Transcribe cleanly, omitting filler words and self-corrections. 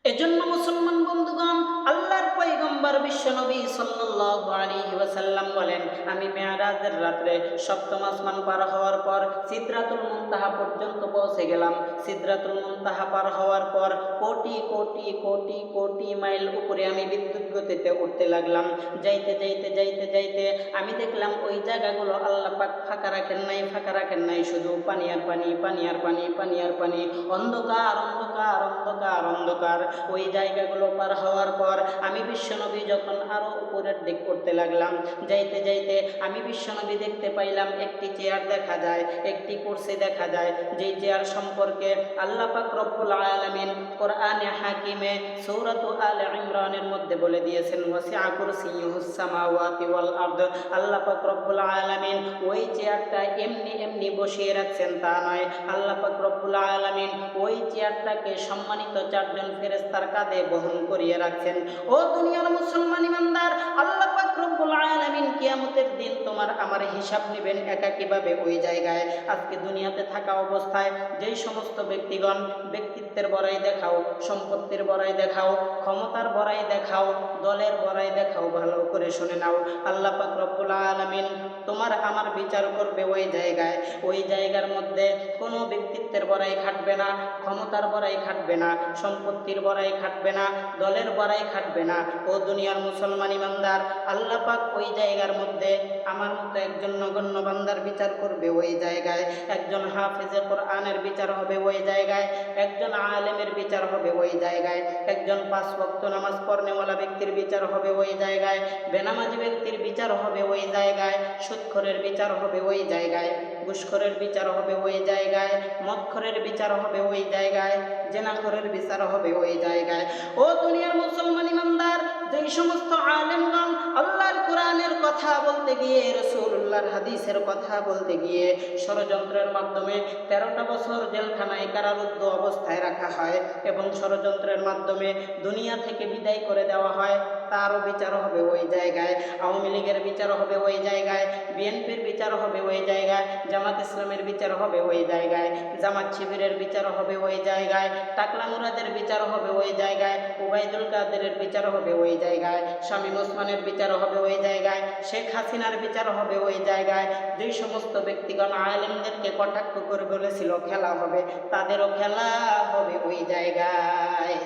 এজন্য মুসলমান বন্ধুগণ, আল্লাহর পয়গম্বর বিশ্বনবী সাল্লাল্লাহু আলাইহি ওয়াসাল্লাম বলেন, আমি মেরাজের রাত্রে সপ্তম আসমান পার হওয়ার পর সিদরাতুল মুনতাহা পর্যন্ত পৌঁছে গেলাম। সিদরাতুল মুনতাহা পার হওয়ার পর কোটি কোটি কোটি কোটি মাইল উপরে আমি বিদ্যুৎ গতিতে উঠতে লাগলাম। যাইতে যাইতে যাইতে যাইতে আমি দেখলাম ওই জায়গাগুলো আল্লাহ পাক ফাঁকা রাখেন নাই, ফাঁকা রাখেন নাই, শুধু পানি আর পানি, পানি আর পানি, পানি আর পানি, অন্ধকার অন্ধকার অন্ধকার অন্ধকার। ওই জায়গাগুলো পার হওয়ার পর আমি বিশ্বনবী যখন আরো উপরের দিক করতে লাগলাম, যাইতে যাইতে আমি বিশ্বনবী দেখতে পাইলাম একটি চেয়ার দেখা যায়, একটি কুরসি দেখা যায়, যেই চেয়ার সম্পর্কে আল্লাহ পাক রব্বুল আলামিন কোরআনে হাকিমে সূরাতু আলে ইমরানের মধ্যে বলে দিয়েছেন, ওয়াসিআ কুরসিয়ুহুস সামাওয়াতি ওয়াল আরদ। আল্লাহ পাক রব্বুল আলামিন ওই চেয়ারটা এমনি এমনি বসিয়ে রাখছেন তা নয়, আল্লাহ পাক রব্বুল আলামিন ওই চেয়ারটাকে সম্মানিত চারজন ফেরেশতার কাঁধে বহন করিয়ে রাখছেন। ও দুনিয়ার মুসলমান ইমানদার, আল্লাহ পাক রব্বুল আলামিন কিয়ামতের দিন তোমার আমার হিসাব নেবেন একাকীভাবে ওই জায়গায়। আজকে দুনিয়াতে থাকা অবস্থায় যেই সমস্ত ব্যক্তিগণ ব্যক্তিত্বের বড়াই দেখাও, সম্পত্তির বড়াই দেখাও, ক্ষমতার বড়াই দেখাও, দলের বড়াই দেখাও, ভালো করে শুনে নাও, আল্লাহ পাক রব্বুল আলামিন তোমার আমার বিচার করবে ওই জায়গায়। ওই জায়গার মধ্যে কোনো ব্যক্তিত্বের বড়াই খাটবে না, ক্ষমতার বড়াই খাটবে না, সম্পত্তির বড়াই খাটবে না, দলের বড়াই খাটবে না। ও দুনিয়ার মুসলমান ইমানদার, আল্লাহ পাক ওই জায়গার মধ্যে আমার মতো একজন নগণ্য বান্দার বিচার করবে ওই জায়গায়, একজন হাফেজে কোরআনের বিচার হবে ওই জায়গায়, একজন আলেমের বিচার হবে ওই জায়গায়, একজন 5 ওয়াক্ত নামাজ পড়নেওয়ালা ব্যক্তির বিচার হবে ওই জায়গায়, বেনামাজি ব্যক্তির বিচার হবে ওই জায়গায়, সুদখোরের বিচার হবে ওই জায়গায়, ঘুষখোরের বিচার হবে ওই জায়গায়, মদখোরের বিচার হবে ওই জায়গায়, জেনাখোরের বিচার হবে ওই জায়গায়। ও দুনিয়ার মুসলমান ইমানদার, যেই সমস্ত আলেমগণ আল্লাহর কোরআনের কথা বলতে গিয়ে, রাসূলুল্লাহর হাদিসের কথা বলতে গিয়ে ষড়যন্ত্রের মাধ্যমে 13টা বছর জেলখানায় কারারুদ্ধ অবস্থায় রাখা হয় এবং ষড়যন্ত্রের মাধ্যমে দুনিয়া থেকে বিদায় করে দেওয়া হয়, তারও বিচার হবে ওই জায়গায়। আওয়ামী লীগের বিচার হবে ওই জায়গায়, বিএনপির বিচার হবে ওই জায়গায়, জামাত ইসলামের বিচার হবে ওই জায়গায়, জামাত শিবিরের বিচার হবে ওই জায়গায়, টাকলা মুরাদের বিচার হবে ওই জায়গায়, ওবায়দুল কাদেরের বিচার হবে ওই জায়গায়, শামীম ওসমানের বিচার হবে ওই জায়গায়, শেখ হাসিনার বিচার হবে ওই জায়গায়। যেই সমস্ত ব্যক্তিগণ আলেমদেরকে কটাক্ষ করে বলেছিল খেলা হবে, তাদেরও খেলা হবে ওই জায়গায়।